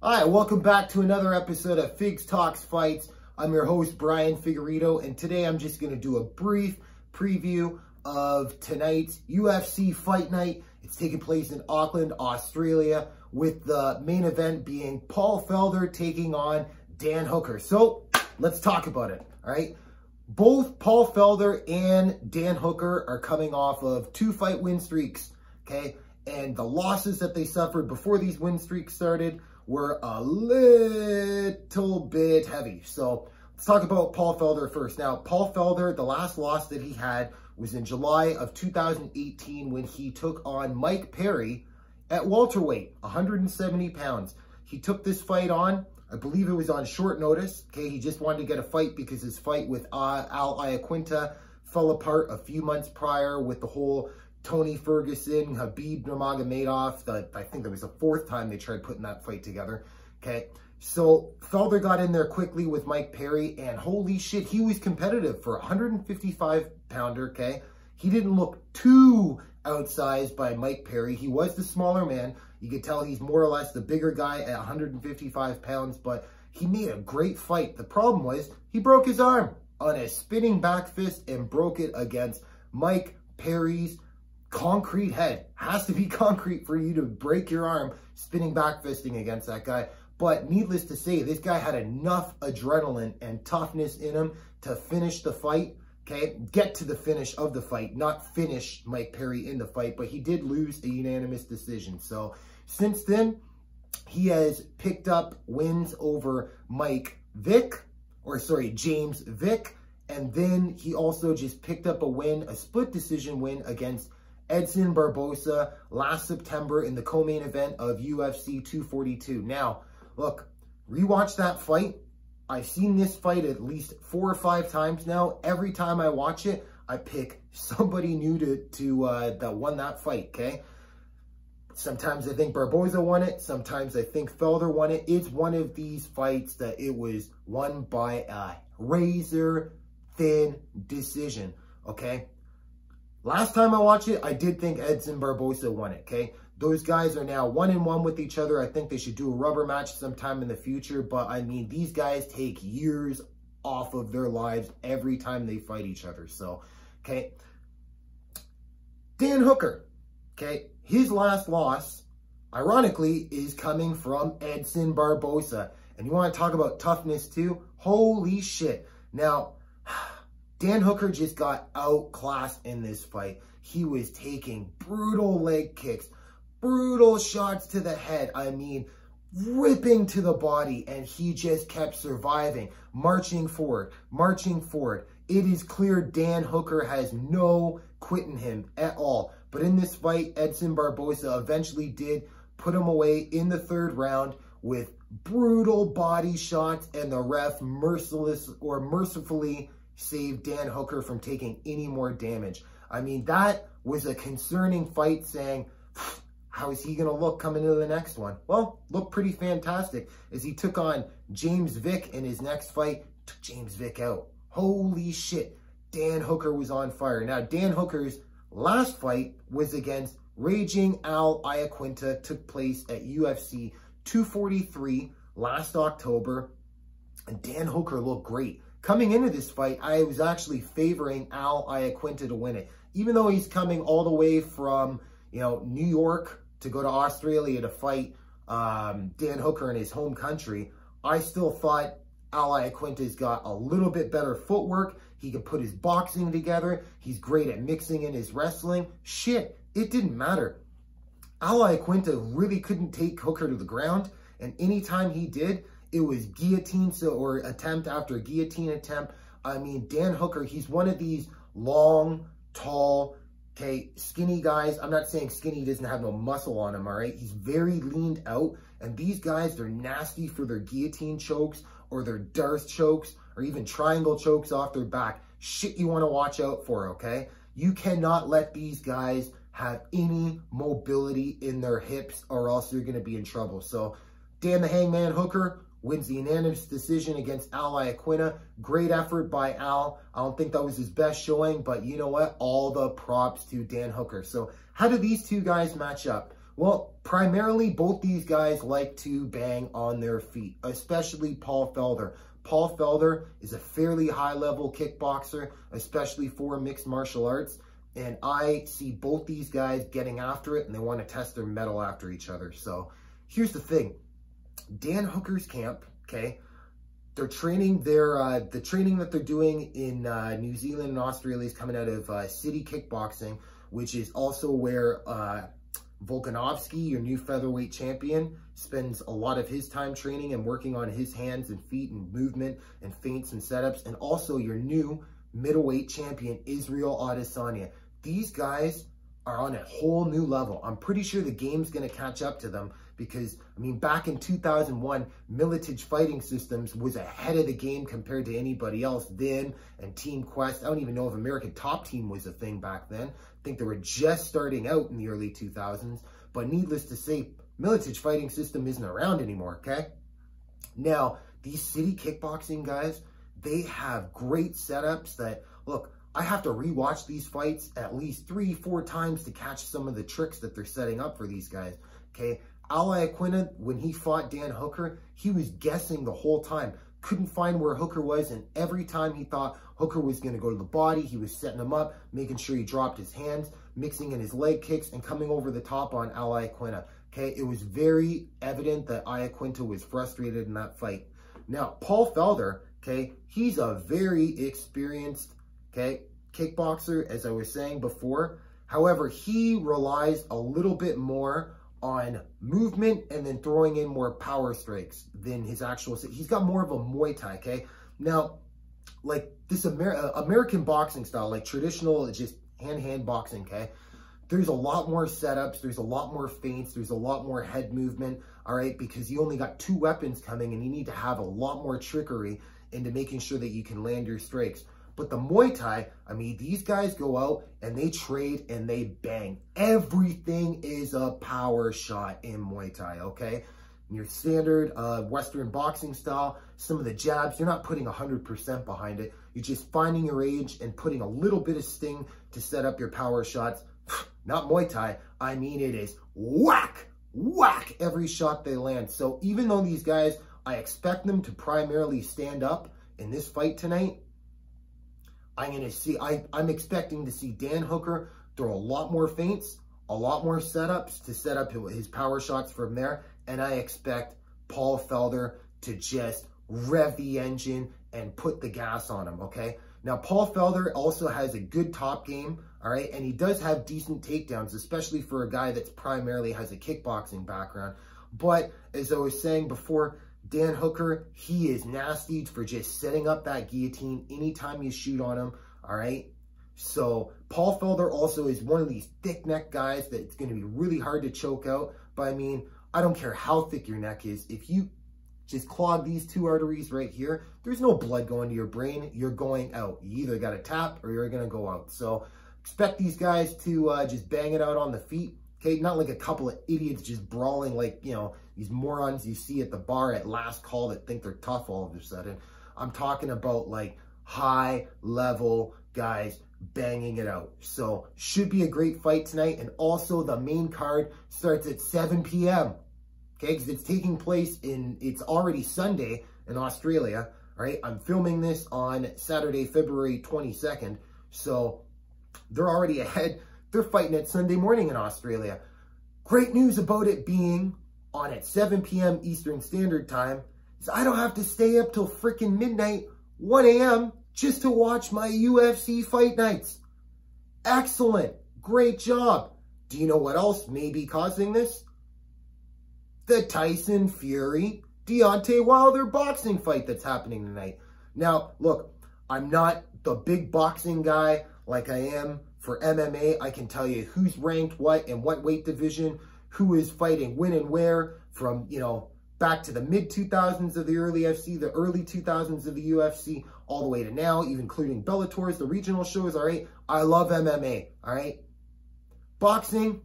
Hi, welcome back to another episode of Figs Talks Fights. I'm your host, Brian Figueredo, and today I'm just going to do a brief preview of tonight's UFC Fight Night. It's taking place in Auckland, Australia, with the main event being Paul Felder taking on Dan Hooker. So, let's talk about it, all right? Both Paul Felder and Dan Hooker are coming off of 2-fight win streaks, okay? And the losses that they suffered before these win streaks started were a little bit heavy. So let's talk about Paul Felder first. Now, Paul Felder, the last loss that he had was in July of 2018 when he took on Mike Perry at welterweight, 170 pounds. He took this fight on, I believe it was on short notice. Okay, he just wanted to get a fight because his fight with Al Iaquinta fell apart a few months prior with the whole Tony Ferguson, Khabib Nurmagomedov. I think that was the fourth time they tried putting that fight together. Okay, so Felder got in there quickly with Mike Perry, and holy shit, he was competitive for a 155-pounder, okay? He didn't look too outsized by Mike Perry. He was the smaller man. You could tell he's more or less the bigger guy at 155 pounds, but he made a great fight. The problem was he broke his arm on a spinning back fist and broke it against Mike Perry's concrete head. Has to be concrete for you to break your arm spinning back fisting against that guy. But needless to say, this guy had enough adrenaline and toughness in him to finish the fight, okay? Get to the finish of the fight, not finish Mike Perry in the fight, but he did lose a unanimous decision. So since then, he has picked up wins over James Vick, and then he also just picked up a split decision win against Edson Barboza last September in the co-main event of UFC 242. Now, look, rewatch that fight. I've seen this fight at least 4 or 5 times now. Every time I watch it, I pick somebody new that won that fight, okay? Sometimes I think Barboza won it. Sometimes I think Felder won it. It's one of these fights that it was won by a razor-thin decision, okay? Last time I watched it, I did think Edson Barboza won it, okay? Those guys are now 1-1 with each other. I think they should do a rubber match sometime in the future. But, I mean, these guys take years off of their lives every time they fight each other. So, okay. Dan Hooker, okay, his last loss, ironically, is coming from Edson Barboza. And you want to talk about toughness too? Holy shit. Now, Dan Hooker just got outclassed in this fight. He was taking brutal leg kicks, brutal shots to the head. I mean, ripping to the body, and he just kept surviving, marching forward, marching forward. It is clear Dan Hooker has no quit in him at all. But in this fight, Edson Barboza eventually did put him away in the 3rd round with brutal body shots, and the ref mercifully saved Dan Hooker from taking any more damage. I mean, that was a concerning fight, saying, how is he going to look coming into the next one? Well, looked pretty fantastic as he took on James Vick in his next fight, took James Vick out. Holy shit, Dan Hooker was on fire. Now, Dan Hooker's last fight was against Raging Al Iaquinta, took place at UFC 243 last October, and Dan Hooker looked great. Coming into this fight, I was actually favoring Al Iaquinta to win it. Even though he's coming all the way from, New York to go to Australia to fight Dan Hooker in his home country, I still thought Al Iaquinta's got a little bit better footwork. He can put his boxing together. He's great at mixing in his wrestling. Shit, it didn't matter. Al Iaquinta really couldn't take Hooker to the ground, and anytime he did, it was guillotine, or attempt after guillotine attempt. I mean, Dan Hooker, he's one of these long, tall, okay, skinny guys. I'm not saying skinny doesn't have no muscle on him, all right? He's very leaned out, and these guys, they're nasty for their guillotine chokes or their Darth chokes or even triangle chokes off their back. Shit you want to watch out for, okay? You cannot let these guys have any mobility in their hips, or else you're going to be in trouble. So, Dan the Hangman Hooker wins the unanimous decision against Al Iaquinta. Great effort by Al. I don't think that was his best showing, but you know what? All the props to Dan Hooker. So how do these two guys match up? Well, primarily both these guys like to bang on their feet, especially Paul Felder. Paul Felder is a fairly high-level kickboxer, especially for mixed martial arts. And I see both these guys getting after it, and they want to test their mettle after each other. So here's the thing. Dan Hooker's camp, okay, they're training the training that they're doing in New Zealand and Australia is coming out of City Kickboxing, which is also where Volkanovski, your new featherweight champion, spends a lot of his time training and working on his hands and feet and movement and feints and setups. And also your new middleweight champion, Israel Adesanya. These guys are on a whole new level. I'm pretty sure the game's going to catch up to them because, I mean, back in 2001, Militage Fighting Systems was ahead of the game compared to anybody else then, and Team Quest. I don't even know if American Top Team was a thing back then. I think they were just starting out in the early 2000s. But needless to say, Militage Fighting System isn't around anymore, okay? Now, these City Kickboxing guys, they have great setups that, look, I have to rewatch these fights at least 3-4 times to catch some of the tricks that they're setting up for these guys, okay? Ally Aquina, when he fought Dan Hooker, he was guessing the whole time. Couldn't find where Hooker was, and every time he thought Hooker was going to go to the body, he was setting him up, making sure he dropped his hands, mixing in his leg kicks, and coming over the top on Ally Aquina, okay? It was very evident that Iaquinta was frustrated in that fight. Now, Paul Felder, okay, he's a very experienced, okay, kickboxer, as I was saying before. However, he relies a little bit more on movement and then throwing in more power strikes than his actual, he's got more of a Muay Thai, okay? Now, like this American boxing style, like traditional, just hand-hand boxing, okay? There's a lot more setups, there's a lot more feints, there's a lot more head movement, all right? Because you only got 2 weapons coming and you need to have a lot more trickery into making sure that you can land your strikes. But the Muay Thai, I mean, these guys go out and they trade and they bang. Everything is a power shot in Muay Thai, okay? In your standard Western boxing style, some of the jabs, you're not putting 100% behind it. You're just finding your age and putting a little bit of sting to set up your power shots. Not Muay Thai. I mean, it is whack, whack every shot they land. So even though these guys, I expect them to primarily stand up in this fight tonight, I'm expecting to see Dan Hooker throw a lot more feints, a lot more setups to set up his power shots from there. And I expect Paul Felder to just rev the engine and put the gas on him, okay? Now, Paul Felder also has a good top game, all right? And he does have decent takedowns, especially for a guy that's primarily has a kickboxing background. But as I was saying before, Dan Hooker, he is nasty for just setting up that guillotine anytime you shoot on him, all right? So Paul Felder also is one of these thick-neck guys that it's going to be really hard to choke out. But, I mean, I don't care how thick your neck is. If you just clog these 2 arteries right here, there's no blood going to your brain. You're going out. You either got to tap or you're going to go out. So expect these guys to just bang it out on the feet. Okay, not like a couple of idiots just brawling like, you know, these morons you see at the bar at last call that think they're tough all of a sudden. I'm talking about like high-level guys banging it out. So should be a great fight tonight. And also the main card starts at 7 p.m. Okay, because it's taking place it's already Sunday in Australia. All right, I'm filming this on Saturday, February 22nd. So they're already ahead. They're fighting at Sunday morning in Australia. Great news about it being on at 7 p.m. Eastern Standard Time is I don't have to stay up till freaking midnight, 1 a.m. just to watch my UFC fight nights. Excellent. Great job. Do you know what else may be causing this? The Tyson Fury Deontay Wilder boxing fight that's happening tonight. Now, look, I'm not the big boxing guy like I am for MMA. I can tell you who's ranked what in what weight division, who is fighting when and where from, you know, back to the mid-2000s of the early UFC, the early 2000s of the UFC, all the way to now, even including Bellators, the regional shows, all right? I love MMA, all right? Boxing,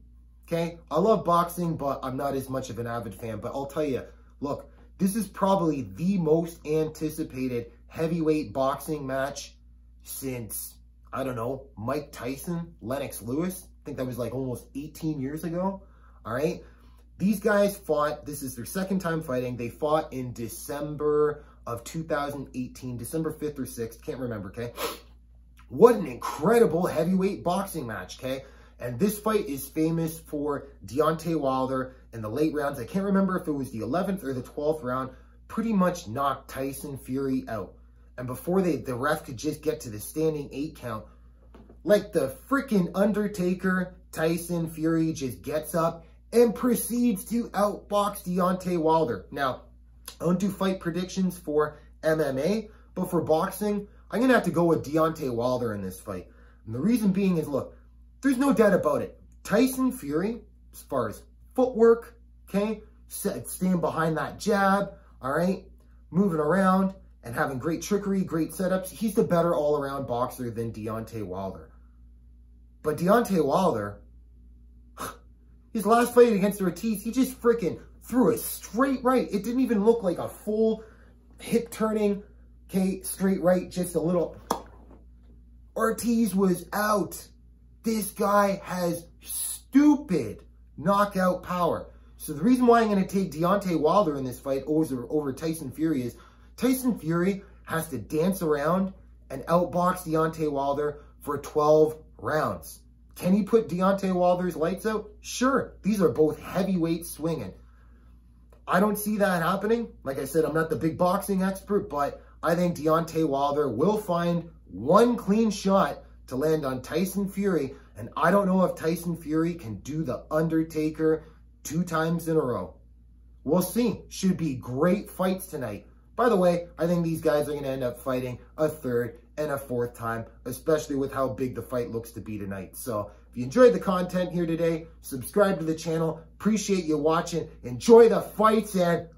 okay? I love boxing, but I'm not as much of an avid fan. But I'll tell you, look, this is probably the most anticipated heavyweight boxing match since, I don't know, Mike Tyson, Lennox Lewis. I think that was like almost 18 years ago. All right. These guys fought, this is their second time fighting. They fought in December of 2018, December 5th or 6th, can't remember, okay? What an incredible heavyweight boxing match, okay? And this fight is famous for Deontay Wilder in the late rounds. I can't remember if it was the 11th or the 12th round, pretty much knocked Tyson Fury out. And before the ref could just get to the standing 8 count, like the freaking Undertaker, Tyson Fury just gets up and proceeds to outbox Deontay Wilder. Now, I don't do fight predictions for MMA, but for boxing, I'm going to have to go with Deontay Wilder in this fight. And the reason being is, look, there's no doubt about it. Tyson Fury, as far as footwork, okay, stand behind that jab, all right, moving around and having great trickery, great setups, he's the better all-around boxer than Deontay Wilder. But Deontay Wilder, his last fight against Ortiz, he just freaking threw a straight right. It didn't even look like a full hip turning, okay, straight right, just a little. Ortiz was out. This guy has stupid knockout power. So the reason why I'm going to take Deontay Wilder in this fight over Tyson Fury is Tyson Fury has to dance around and outbox Deontay Wilder for 12 rounds. Can he put Deontay Wilder's lights out? Sure. These are both heavyweight swinging. I don't see that happening. Like I said, I'm not the big boxing expert, but I think Deontay Wilder will find one clean shot to land on Tyson Fury, and I don't know if Tyson Fury can do the Undertaker 2 times in a row. We'll see. Should be great fights tonight. By the way, I think these guys are going to end up fighting a 3rd and a 4th time, especially with how big the fight looks to be tonight. So if you enjoyed the content here today, subscribe to the channel. Appreciate you watching. Enjoy the fights, and